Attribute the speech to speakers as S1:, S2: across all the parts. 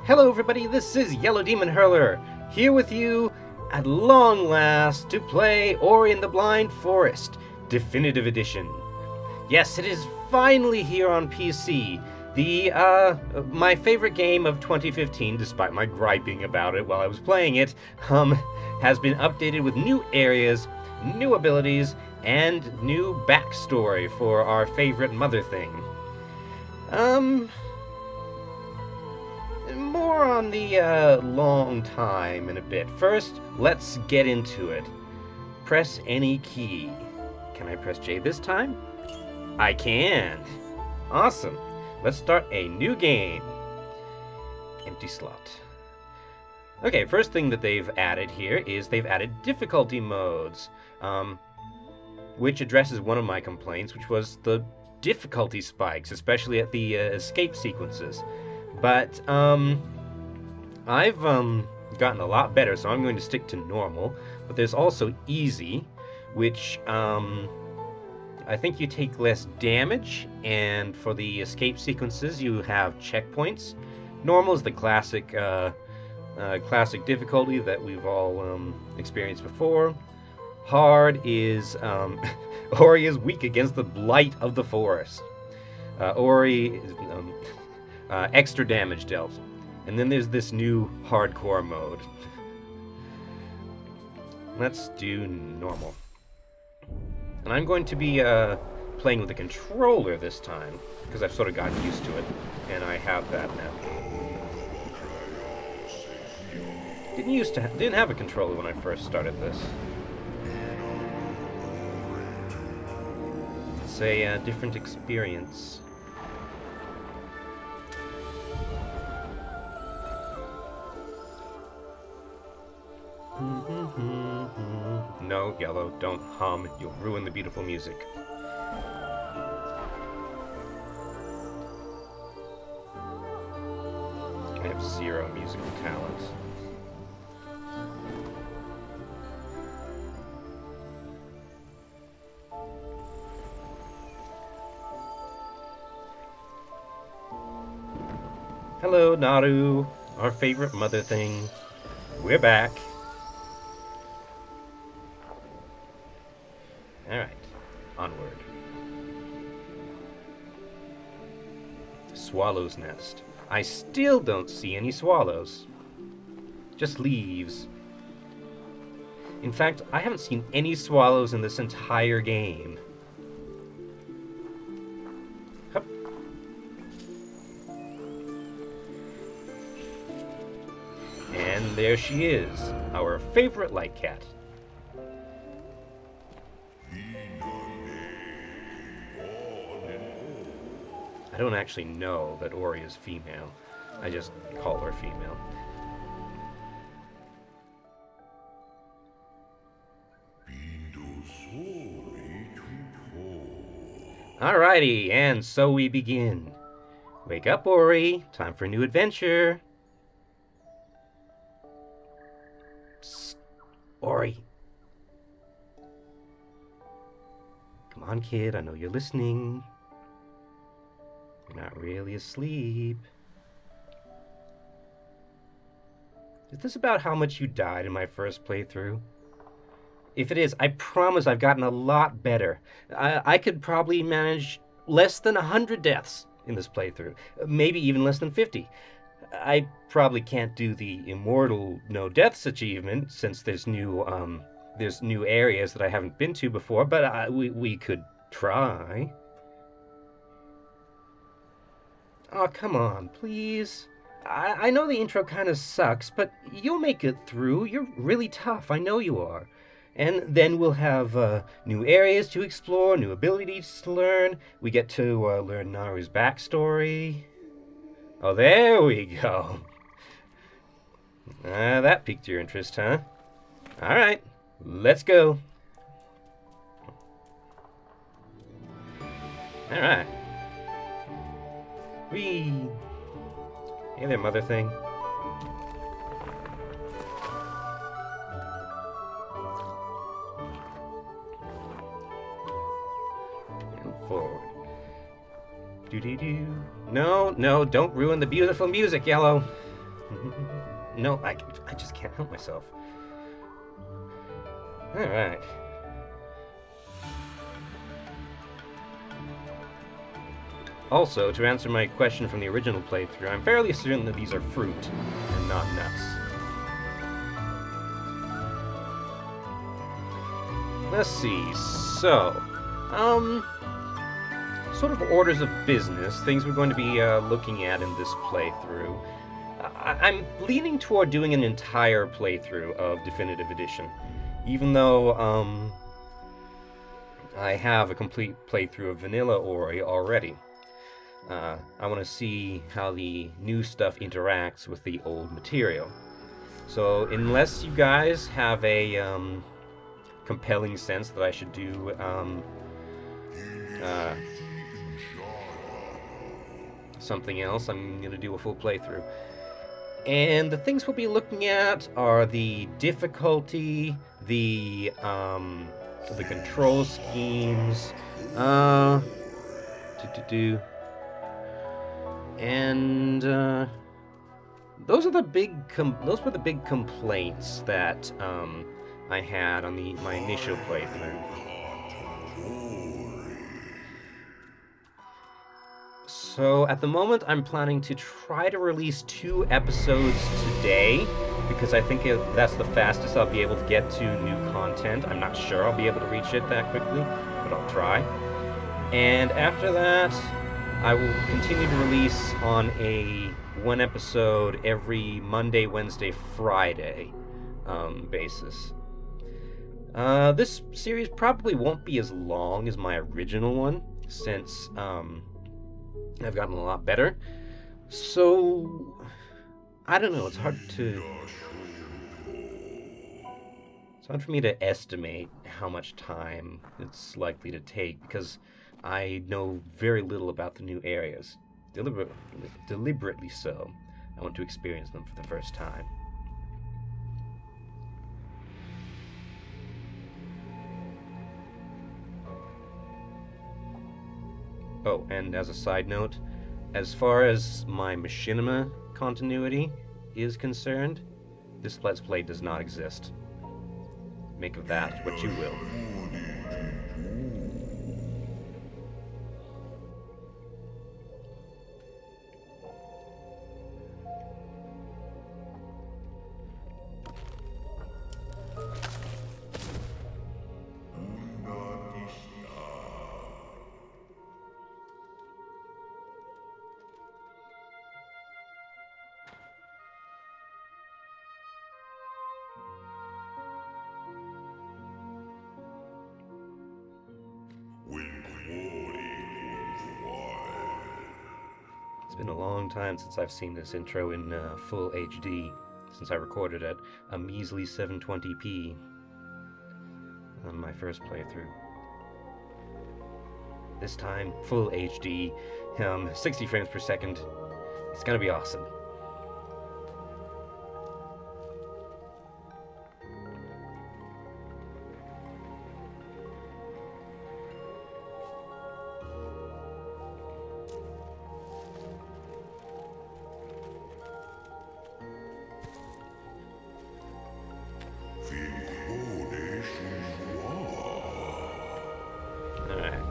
S1: Hello everybody, this is YellowDemonHurlr, here with you at long last to play Ori and the Blind Forest, Definitive Edition. Yes, it is finally here on PC. My favorite game of 2015, despite my griping about it while I was playing it, has been updated with new areas, new abilities, and new backstory for our favorite mother thing. More on the long time in a bit. First, let's get into it. Press any key. Can I press J this time? I can. Awesome. Let's start a new game. Empty slot. Okay, first thing that they've added here is they've added difficulty modes, which addresses one of my complaints, which was the difficulty spikes, especially at the escape sequences. But I've gotten a lot better, so I'm going to stick to normal. But there's also easy, which I think you take less damage, and for the escape sequences you have checkpoints. Normal is the classic classic difficulty that we've all experienced before. Hard is Ori is weak against the blight of the forest. Ori is extra damage dealt. And then there's this new hardcore mode. Let's do normal. And I'm going to be playing with a controller this time, because I've sort of gotten used to it, and I have that now. Didn't have a controller when I first started this. It's a different experience. No, Yellow, don't hum. You'll ruin the beautiful music. I have zero musical talent. Hello, Naru, our favorite mother thing. We're back. Alright, onward. Swallow's nest. I still don't see any swallows. Just leaves. In fact, I haven't seen any swallows in this entire game. Hup. And there she is, our favorite light cat. I don't actually know that Ori is female. I just call her female. Alrighty, and so we begin. Wake up, Ori. Time for a new adventure. Psst. Ori. Come on, kid. I know you're listening. You're not really asleep. Is this about how much you died in my first playthrough? If it is, I promise I've gotten a lot better. I could probably manage less than 100 deaths in this playthrough. Maybe even less than 50. I probably can't do the immortal no deaths achievement since there's new areas that I haven't been to before, but we could try. Oh, come on, please. I know the intro kind of sucks, but you'll make it through. You're really tough, I know you are. And then we'll have new areas to explore, new abilities to learn. We get to learn Naru's backstory. Oh, there we go. That piqued your interest, huh? Alright, let's go. Alright. Whee! Hey there, mother thing. And forward. Doo-doo-doo. No, don't ruin the beautiful music, Yellow. No, I just can't help myself. Alright. Also, to answer my question from the original playthrough, I'm fairly certain that these are fruit and not nuts. Let's see, so, sort of orders of business, things we're going to be looking at in this playthrough. I'm leaning toward doing an entire playthrough of Definitive Edition, even though I have a complete playthrough of Vanilla Ori already. I want to see how the new stuff interacts with the old material. So unless you guys have a compelling sense that I should do something else, I'm going to do a full playthrough. And the things we'll be looking at are the difficulty, the control schemes, and those were the big complaints that I had on my initial playthrough. So at the moment, I'm planning to try to release 2 episodes today, because I think that's the fastest I'll be able to get to new content. I'm not sure I'll be able to reach it that quickly, but I'll try. And after that, I will continue to release on a 1 episode every Monday, Wednesday, Friday basis. This series probably won't be as long as my original one, since I've gotten a lot better. So, I don't know, it's hard for me to estimate how much time it's likely to take, because I know very little about the new areas. Deliberately so. I want to experience them for the first time. Oh, and as a side note, as far as my machinima continuity is concerned, this Let's Play does not exist. Make of that what you will. It's been a long time since I've seen this intro in full HD, since I recorded at a measly 720p on my first playthrough. This time, full HD, 60 frames per second. It's gonna be awesome. Alright.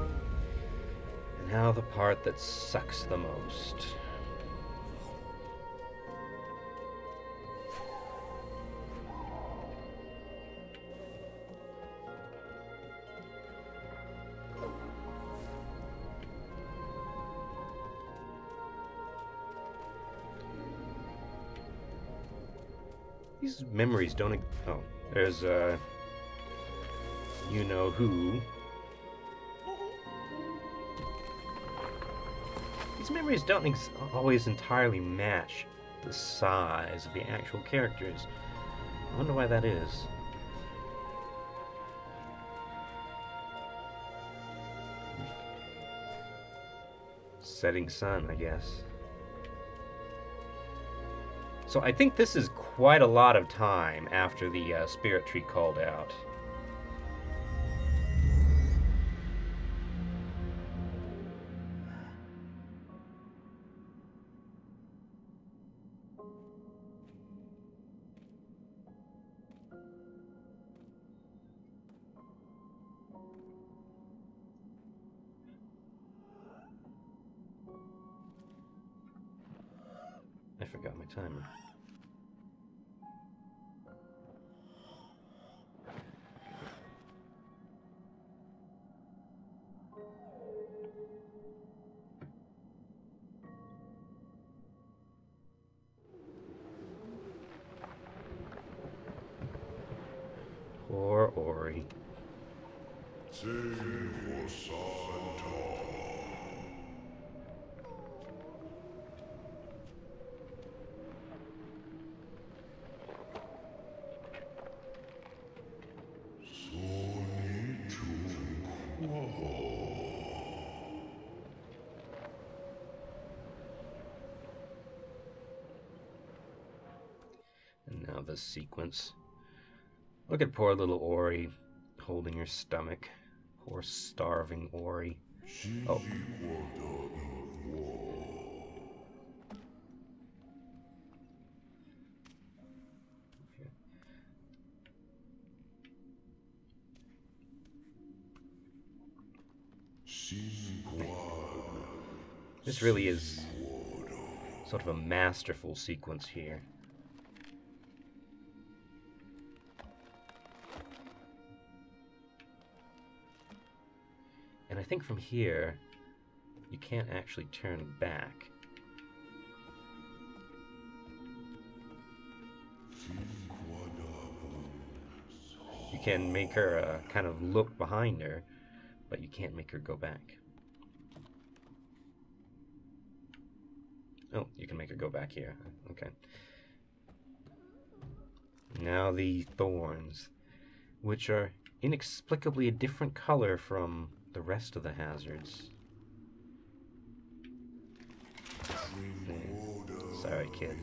S1: And now the part that sucks the most. These memories don't... Oh, there's, you know who. These memories don't always entirely match the size of the actual characters. I wonder why that is. Setting sun, I guess. So I think this is quite a lot of time after the spirit tree called out. forgot my timer. Poor Ori. And now this sequence. Look at poor little Ori holding her stomach. Poor starving Ori. Oh. This really is sort of a masterful sequence here. And I think from here, you can't actually turn back. You can make her kind of look behind her, but you can't make her go back. Oh, you can make her go back here. Okay. Now the thorns, which are inexplicably a different color from the rest of the hazards. Sorry, kid.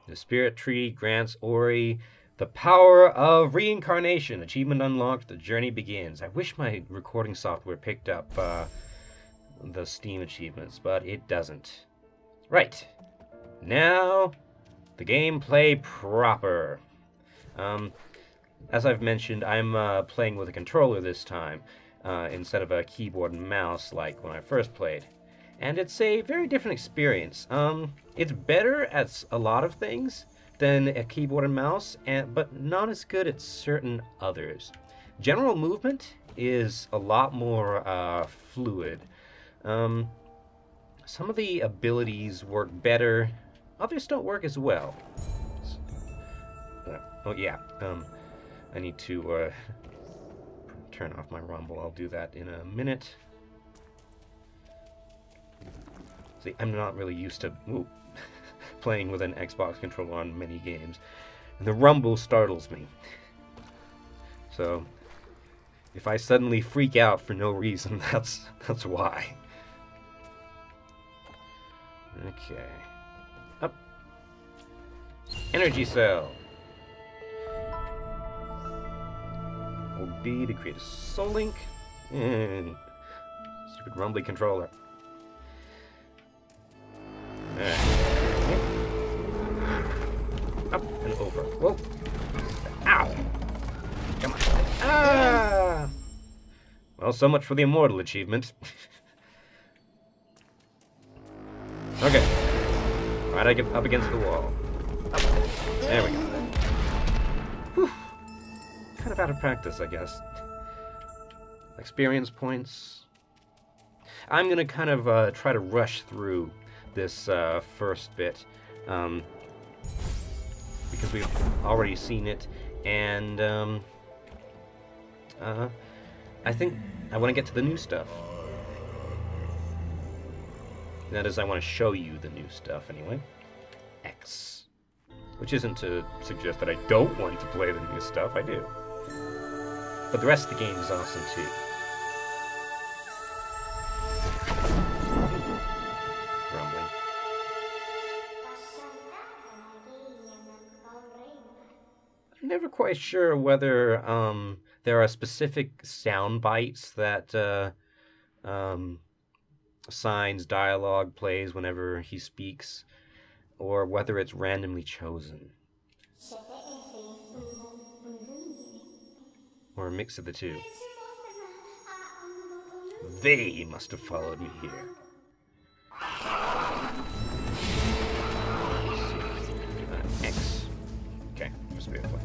S1: The spirit tree grants Ori the power of reincarnation. Achievement unlocked. The journey begins. I wish my recording software picked up the Steam achievements, but it doesn't. Right. Now, the gameplay proper. As I've mentioned, I'm playing with a controller this time instead of a keyboard and mouse like when I first played. And it's a very different experience. It's better at a lot of things than a keyboard and mouse, but not as good at certain others. General movement is a lot more fluid. Some of the abilities work better, others don't work as well. Oh yeah, I need to turn off my rumble. I'll do that in a minute. See, I'm not really used to playing with an Xbox controller on many games. And the rumble startles me. So, if I suddenly freak out for no reason, that's why. Okay. Up. Energy cell. Hold B to create a soul link. Stupid rumbly controller. Alright. Up and over. Whoa. Ow! Come on. Ah! Well, so much for the immortal achievement. Okay. Alright, I get up against the wall. Up. There we go. Whew. Kind of out of practice, I guess. Experience points. I'm gonna kind of try to rush through this first bit. Because we've already seen it, and I think I want to get to the new stuff. That is, I want to show you the new stuff, anyway. X. Which isn't to suggest that I don't want to play the new stuff, I do. But the rest of the game is awesome, too. Rumbling. I'm never quite sure whether there are specific sound bites that Sign's dialogue plays whenever he speaks, or whether it's randomly chosen. Or a mix of the two. They must have followed me here. X. Okay, must be a play.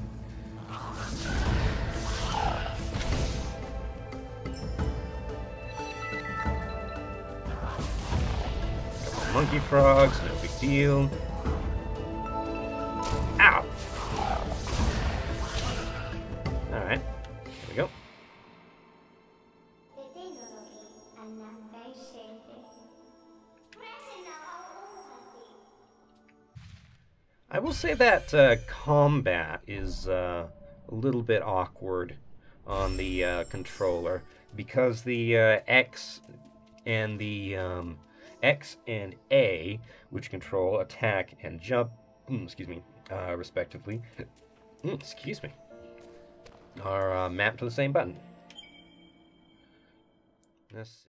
S1: Monkey frogs, no big deal. Ow! Alright, here we go. I will say that combat is a little bit awkward on the controller, because the X and the X and A, which control attack and jump, respectively, are mapped to the same button. Let's